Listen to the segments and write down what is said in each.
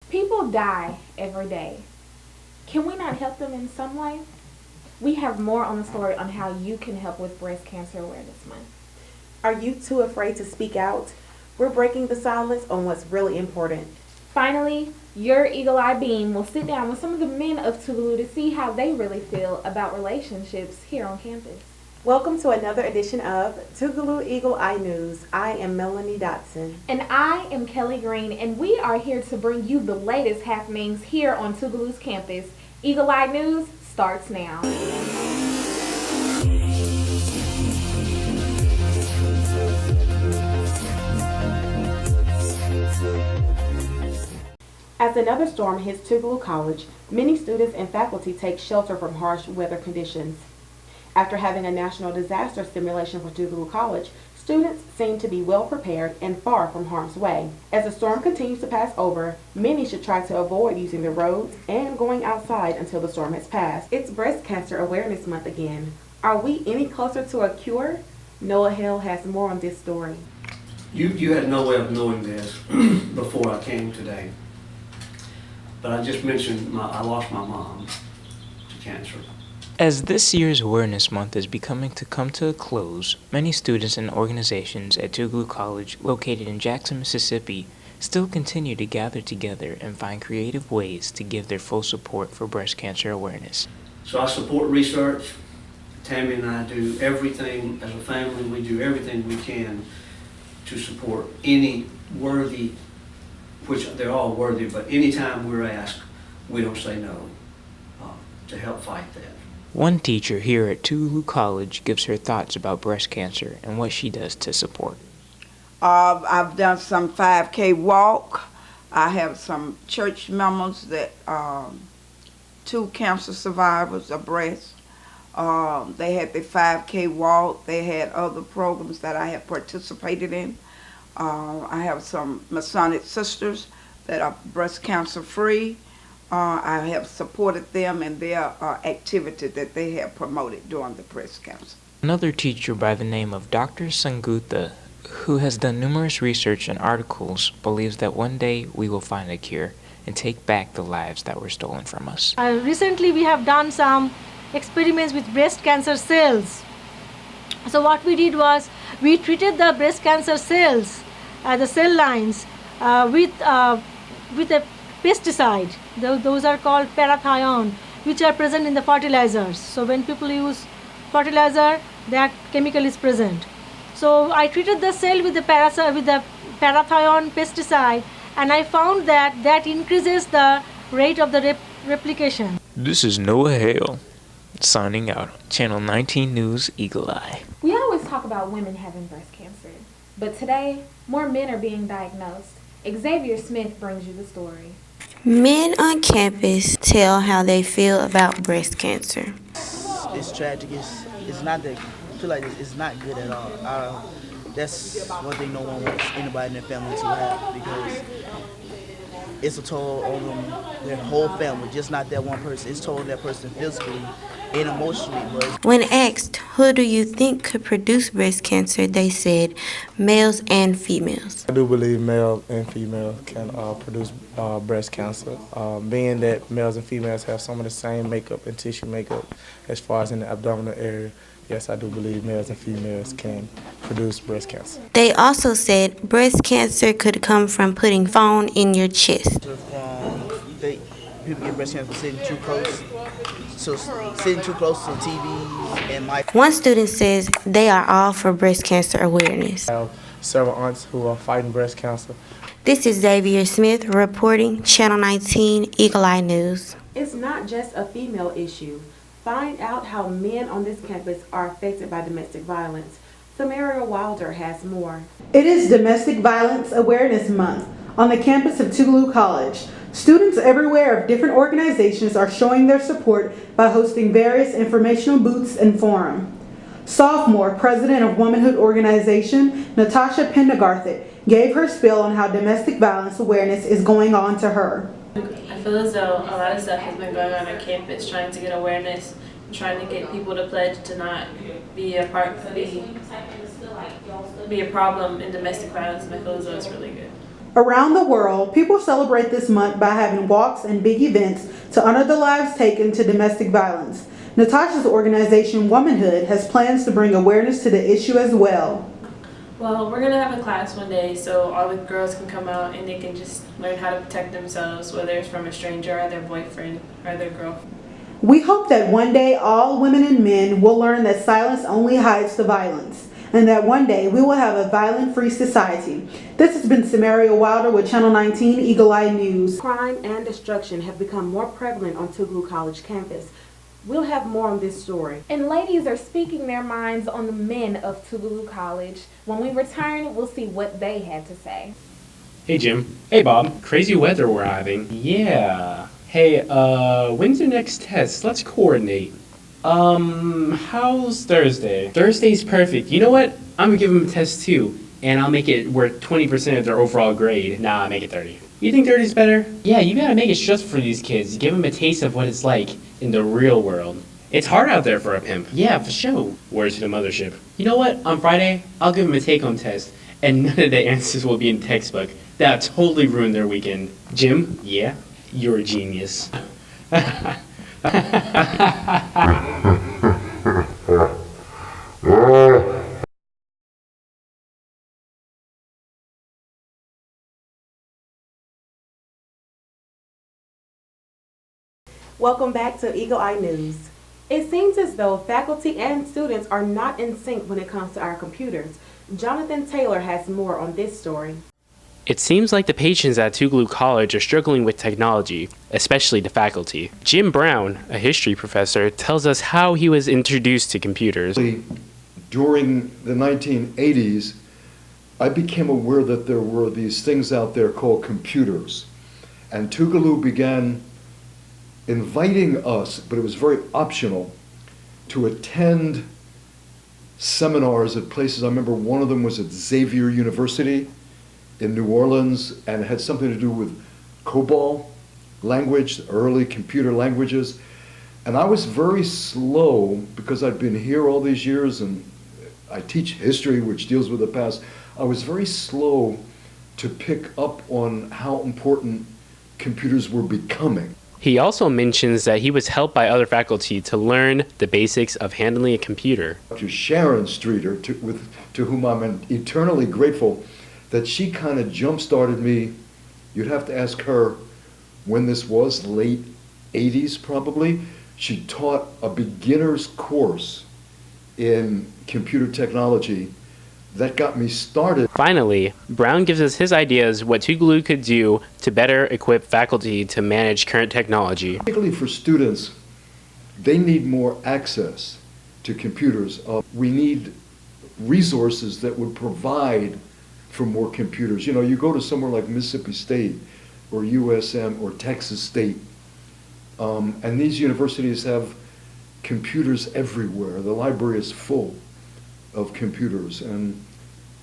People die every day. Can we not help them in some way? We have more on the story on how you can help with Breast Cancer Awareness Month. Are you too afraid to speak out? We're breaking the silence on what's really important. Finally, your Eagle Eye Beam will sit down with some of the men of Tougaloo to see how they really feel about relationships here on campus. Welcome to another edition of Tougaloo EagleEyeNews. I am Melanie Dotson. And I am Kelly Green, and we are here to bring you the latest happenings here on Tougaloo's campus. Eagle Eye News starts now. As another storm hits Tougaloo College, many students and faculty take shelter from harsh weather conditions. After having a national disaster simulation for Tougaloo College, students seem to be well prepared and far from harm's way. As the storm continues to pass over, many should try to avoid using the roads and going outside until the storm has passed. It's Breast Cancer Awareness Month again. Are we any closer to a cure? Noah Hill has more on this story. You had no way of knowing this before I came today. But I just mentioned I lost my mom to cancer. As this year's Awareness Month is becoming to come to a close, many students and organizations at Tougaloo College, located in Jackson, Mississippi, still continue to gather together and find creative ways to give their full support for breast cancer awareness. So I support research. Tammy and I do everything as a family. We do everything we can to support any worthy, which they're all worthy, but anytime we're asked, we don't say no, to help fight that. One teacher here at Tougaloo College gives her thoughts about breast cancer and what she does to support. I've done some 5K walk. I have some church members that 2 cancer survivors of breast. They had the 5K walk. They had other programs that I have participated in. I have some Masonic sisters that are breast cancer free. I have supported them in their activity that they have promoted during the breast cancer. Another teacher by the name of Dr. Sangutha, who has done numerous research and articles, believes that one day we will find a cure and take back the lives that were stolen from us. Recently we have done some experiments with breast cancer cells. So what we did was we treated the breast cancer cells, the cell lines, with a pesticide. Those are called parathion, which are present in the fertilizers. So when people use fertilizer, that chemical is present. So I treated the cell with the parathion pesticide, and I found that increases the rate of the replication. This is Noah Hale, signing out. Channel 19 News, Eagle Eye. We always talk about women having breast cancer, but today, more men are being diagnosed. Xavier Smith brings you the story. Men on campus tell how they feel about breast cancer. It's tragic. It's not that. I feel like it's not good at all. That's one thing no one wants anybody in their family to have, because it's a toll on them, their whole family, just not that one person. It's toll on that person physically and emotionally. But when asked who do you think could produce breast cancer, they said males and females. I do believe male and female can produce breast cancer. Being that males and females have some of the same makeup and tissue makeup as far as in the abdominal area, yes, I do believe males and females can produce breast cancer. They also said breast cancer could come from putting phone in your chest. People get breast cancer sitting too close. So sitting too close to TVs and mic. One student says they are all for breast cancer awareness. I have several aunts who are fighting breast cancer. This is Xavier Smith reporting, Channel 19 Eagle Eye News. It's not just a female issue. Find out how men on this campus are affected by domestic violence. Samaria Wilder has more. It is Domestic Violence Awareness Month on the campus of Tougaloo College. Students everywhere of different organizations are showing their support by hosting various informational booths and forum. Sophomore president of Womanhood Organization, Natasha Pendergarth, gave her spiel on how domestic violence awareness is going on to her. I feel as though a lot of stuff has been going on campus, trying to get awareness, trying to get people to pledge to not be a problem in domestic violence, and I feel as though it's really good. Around the world, people celebrate this month by having walks and big events to honor the lives taken to domestic violence. Natasha's organization, Womanhood, has plans to bring awareness to the issue as well. Well, we're going to have a class one day so all the girls can come out and they can just learn how to protect themselves, whether it's from a stranger or their boyfriend or their girlfriend. We hope that one day all women and men will learn that silence only hides the violence, and that one day we will have a violent-free society. This has been Samaria Wilder with Channel 19 Eagle Eye News. Crime and destruction have become more prevalent on Tougaloo College campus. We'll have more on this story. And ladies are speaking their minds on the men of Tougaloo College. When we return, we'll see what they had to say. Hey Jim. Hey Bob. Crazy weather we're having. Yeah. Hey, when's your next test? Let's coordinate. How's Thursday? Thursday's perfect. You know what? I'm gonna give them a test too, and I'll make it worth 20% of their overall grade. Nah, make it 30. You think 30's better? Yeah, you gotta make it stressful for these kids. Give them a taste of what it's like in the real world. It's hard out there for a pimp. Yeah, for sure. Words to the mothership. You know what? On Friday, I'll give them a take-home test, and none of the answers will be in the textbook. That'll totally ruin their weekend. Jim? Yeah? You're a genius. Welcome back to Eagle Eye News. It seems as though faculty and students are not in sync when it comes to our computers. Jonathan Taylor has more on this story. It seems like the patrons at Tougaloo College are struggling with technology, especially the faculty. Jim Brown, a history professor, tells us how he was introduced to computers. During the 1980s, I became aware that there were these things out there called computers. And Tougaloo began inviting us, but it was very optional, to attend seminars at places. I remember one of them was at Xavier University in New Orleans, and it had something to do with COBOL language, early computer languages. And I was very slow, because I'd been here all these years and I teach history, which deals with the past. I was very slow to pick up on how important computers were becoming. He also mentions that he was helped by other faculty to learn the basics of handling a computer. To Sharon Streeter, to whom I'm eternally grateful, that she kind of jump-started me. You'd have to ask her when this was, late 80s probably. She taught a beginner's course in computer technology. That got me started. Finally, Brown gives us his ideas what Tougaloo could do to better equip faculty to manage current technology. Particularly for students, they need more access to computers. We need resources that would provide for more computers. You know, you go to somewhere like Mississippi State or USM or Texas State, and these universities have computers everywhere. The library is full of computers, and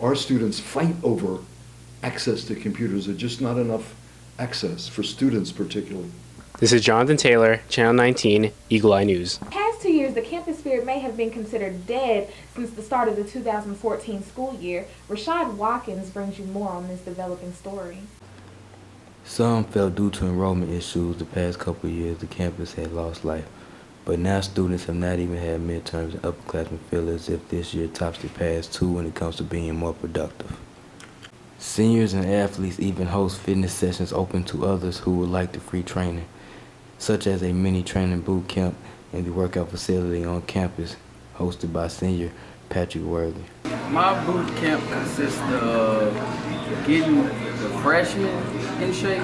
our students fight over access to computers. There's just not enough access for students particularly. This is Jonathan Taylor, Channel 19, Eagle Eye News. Past 2 years, the campus fair may have been considered dead since the start of the 2014 school year. Rashad Watkins brings you more on this developing story. Some felt due to enrollment issues the past couple of years the campus had lost life. But now students have not even had midterms, and upperclassmen feel as if this year tops the past two when it comes to being more productive. Seniors and athletes even host fitness sessions open to others who would like the free training, such as a mini training boot camp in the workout facility on campus, hosted by senior Patrick Worthy. My boot camp consists of getting the freshmen in shape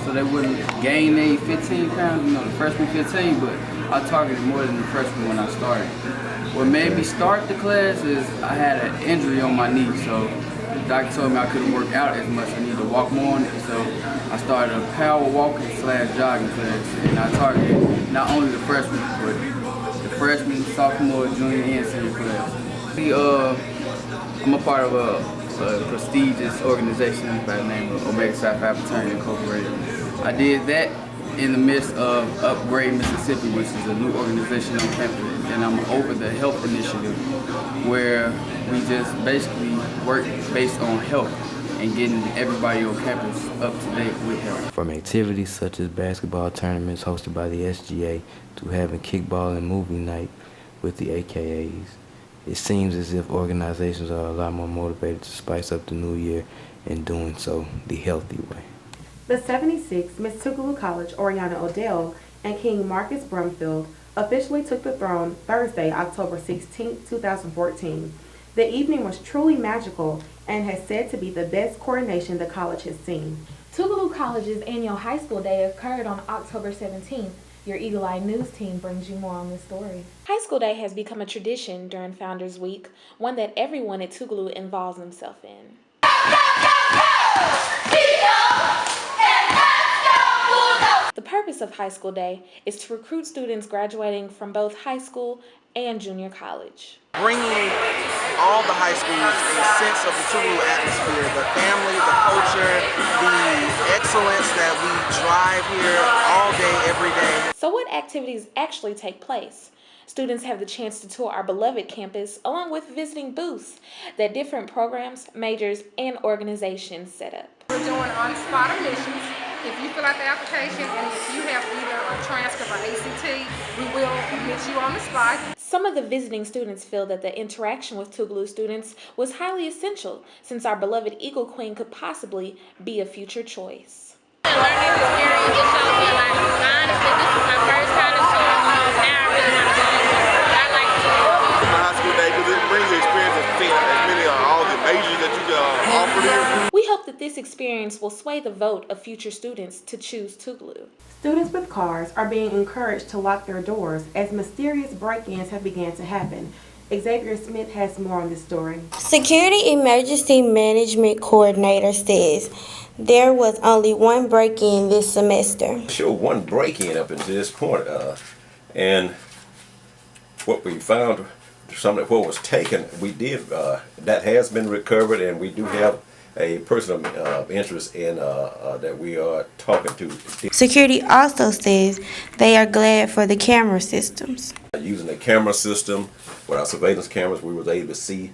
so they wouldn't gain their 15 pounds, you know, the freshman 15, but I targeted more than the freshman when I started. What made me start the class is I had an injury on my knee, so the doctor told me I couldn't work out as much. I needed to walk more on it, so I started a power walking / jogging class, and I targeted not only the freshmen, but the freshman, sophomore, junior, and senior class. I'm a part of a prestigious organization by the name of Omega Psi Phi Fraternity Incorporated. I did that in the midst of Upgrade Mississippi, which is a new organization on campus, and I'm over the health initiative, where we just basically work based on health. and getting everybody on campus up to date with health. From activities such as basketball tournaments hosted by the SGA to having kickball and movie night with the AKAs, it seems as if organizations are a lot more motivated to spice up the new year and doing so the healthy way. The 76th Miss Tougaloo College, Oriana Odell, and King Marcus Brumfield officially took the throne Thursday, October 16, 2014. The evening was truly magical and has said to be the best coronation the college has seen. Tougaloo College's annual high school day occurred on October 17th. Your Eagle Eye News team brings you more on this story. High school day has become a tradition during Founders Week, one that everyone at Tougaloo involves themselves in. The purpose of High School Day is to recruit students graduating from both high school and junior college. Bringing all the high schools a sense of the Tougaloo atmosphere, the family, the culture, the excellence that we drive here all day, every day. So what activities actually take place? Students have the chance to tour our beloved campus along with visiting booths that different programs, majors, and organizations set up. We're doing on-spot admissions. If you fill out the application and if you have either a transcript or ACT, we will admit you on the spot. Some of the visiting students feel that the interaction with Tougaloo students was highly essential since our beloved Eagle Queen could possibly be a future choice. Learning experience just shows me a lot. Honestly, this is my first time to tour. Now I really want to go to it. I like Tougaloo. My high school day because it brings the experience of seeing as many of all the majors that you can offer here. We hope that this experience will sway the vote of future students to choose Tougaloo. Students with cars are being encouraged to lock their doors as mysterious break-ins have begun to happen. Xavier Smith has more on this story. Security Emergency Management Coordinator says there was only one break-in this semester. Sure, one break-in up until this point, and what we found, some of what was taken, we did, that has been recovered, and we do have a person of interest in that we are talking to. Security also says they are glad for the camera systems. Using the camera system, with our surveillance cameras, we was able to see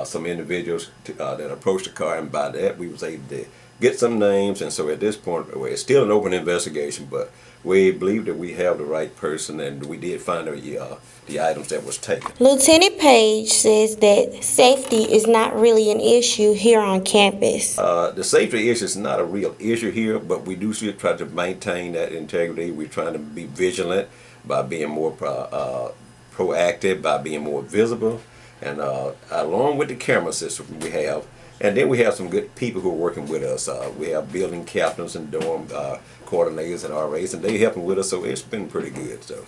some individuals that approached the car, and by that we was able to get some names. And so at this point, it's still an open investigation, but we believe that we have the right person, and we did find the items that was taken. Lieutenant Page says that safety is not really an issue here on campus. The safety issue is not a real issue here, but we do still try to maintain that integrity. We're trying to be vigilant by being more proactive, by being more visible, and along with the camera system we have. And then we have some good people who are working with us. We have building captains and dorm coordinators and RAs, and they helping with us, so it's been pretty good. So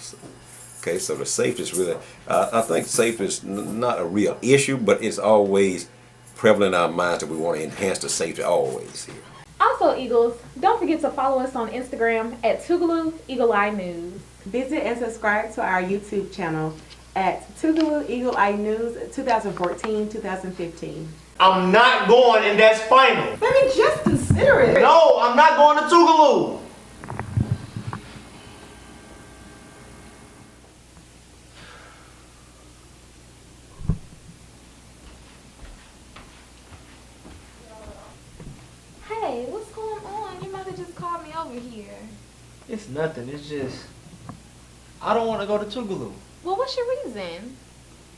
okay, so the safety is really, I think safety is not a real issue, but it's always prevalent in our minds that we want to enhance the safety always here. Also, Eagles, don't forget to follow us on Instagram at Tougaloo EagleEyeNews. Visit and subscribe to our YouTube channel at Tougaloo EagleEyeNews 2014-2015. I'm not going, and that's final. Baby, just consider it. No, I'm not going to Tougaloo. Hey, what's going on? Your mother just called me over here. It's nothing. It's just, I don't want to go to Tougaloo. Well, what's your reason?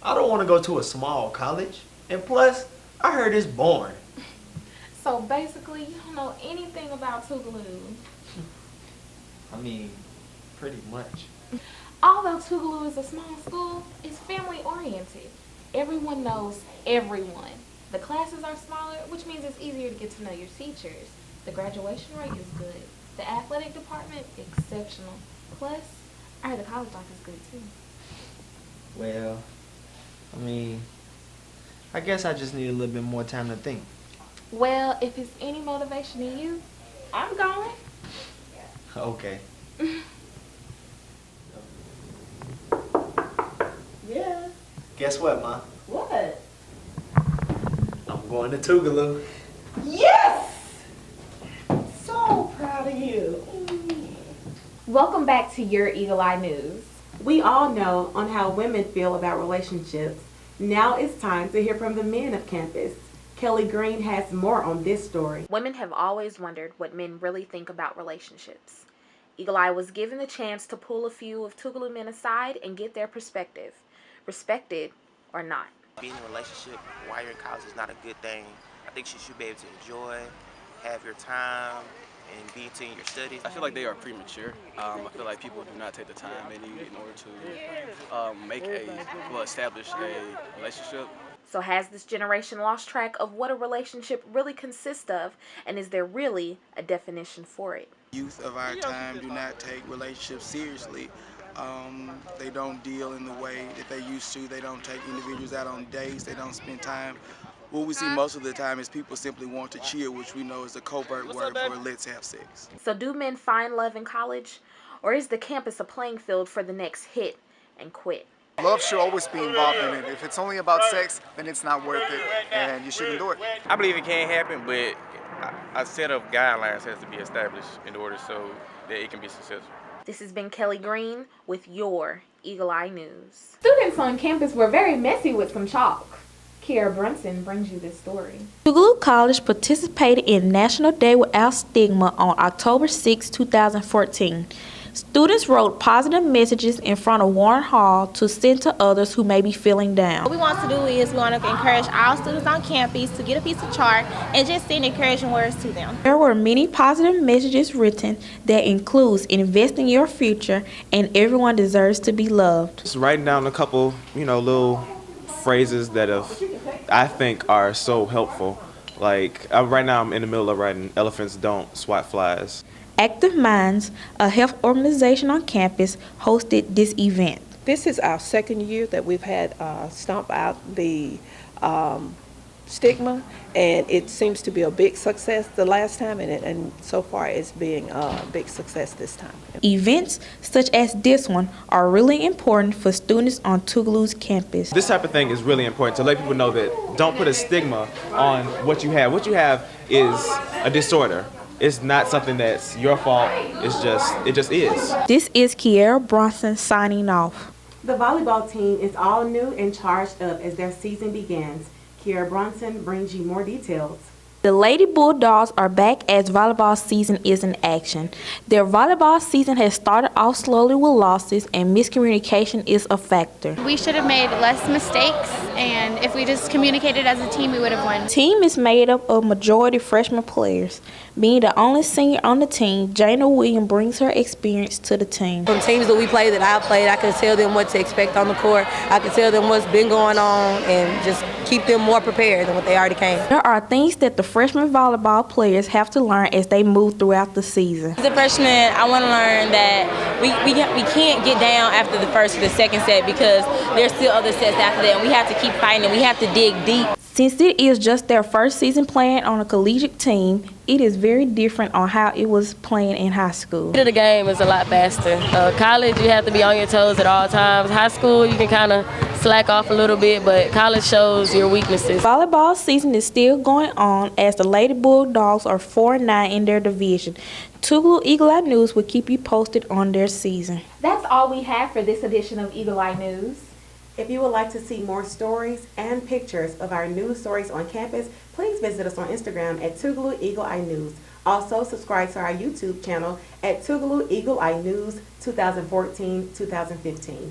I don't want to go to a small college. And plus, I heard it's boring. So basically, you don't know anything about Tougaloo. I mean, pretty much. Although Tougaloo is a small school, it's family oriented. Everyone knows everyone. The classes are smaller, which means it's easier to get to know your teachers. The graduation rate is good. The athletic department, exceptional. Plus, I heard the college life is good too. Well, I mean, I guess I just need a little bit more time to think. Well, if it's any motivation in you, I'm going. Okay. Yeah. Guess what, Ma? What? I'm going to Tougaloo. Yes! So proud of you. Welcome back to Your Eagle Eye News. We all know on how women feel about relationships. Now it's time to hear from the men of campus. Kelly Green has more on this story. Women have always wondered what men really think about relationships. Eagle Eye was given the chance to pull a few of Tougaloo men aside and get their perspective, respected or not. Being in a relationship while you're in college is not a good thing. I think you should be able to enjoy, have your time, and be into your studies. I feel like they are premature. I feel like people do not take the time they need in order to establish a relationship. So has this generation lost track of what a relationship really consists of, and is there really a definition for it? Youth of our time do not take relationships seriously. They don't deal in the way that they used to. They don't take individuals out on dates. They don't spend time. What we see most of the time is people simply want to chill, which we know is a covert word for let's have sex. So do men find love in college, or is the campus a playing field for the next hit and quit? Love should always be involved in it. If it's only about sex, then it's not worth it, and you shouldn't do it. I believe it can happen, but a set of guidelines has to be established in order so that it can be successful. This has been Kelly Green with your Eagle Eye News. Students on campus were very messy with some chalk. Kiara Brunson brings you this story. Tougaloo College participated in National Day Without Stigma on October 6, 2014. Students wrote positive messages in front of Warren Hall to send to others who may be feeling down. What we want to do is we want to encourage all students on campus to get a piece of chalk and just send encouraging words to them. There were many positive messages written that includes invest in your future and everyone deserves to be loved. Just writing down a couple, little phrases that I think are so helpful. Like right now I'm in the middle of writing elephants don't swat flies. Active Minds, a health organization on campus, hosted this event. This is our second year that we've had Stomp Out the Stigma, and it seems to be a big success the last time, and so far it's being a big success this time. Events such as this one are really important for students on Tougaloo's campus. This type of thing is really important to let people know that don't put a stigma on what you have. What you have is a disorder. It's not something that's your fault. It just is. This is Kiara Bronson signing off. The volleyball team is all new and charged up as their season begins. Kiara Bronson brings you more details. The Lady Bulldogs are back as volleyball season is in action. Their volleyball season has started off slowly with losses, and miscommunication is a factor. We should have made less mistakes, and if we just communicated as a team, we would have won. The team is made up of majority freshman players. Being the only senior on the team, Jana Williams brings her experience to the team. From teams that we played, that I played, I can tell them what to expect on the court. I can tell them what's been going on and just keep them more prepared than what they already came. There are things that the freshman volleyball players have to learn as they move throughout the season. As a freshman, I want to learn that we can't get down after the first or the second set because there's still other sets after that, and we have to keep fighting and we have to dig deep. Since it is just their first season playing on a collegiate team, it is very different on how it was playing in high school. The game is a lot faster. College, you have to be on your toes at all times. High school, you can kind of slack off a little bit, but college shows your weaknesses. Volleyball season is still going on as the Lady Bulldogs are 4-9 in their division. Tougaloo EagleEye News will keep you posted on their season. That's all we have for this edition of Eagle Eye News. If you would like to see more stories and pictures of our news stories on campus, please visit us on Instagram at Tougaloo EagleEyeNews. Also, subscribe to our YouTube channel at Tougaloo EagleEyeNews 2014-2015.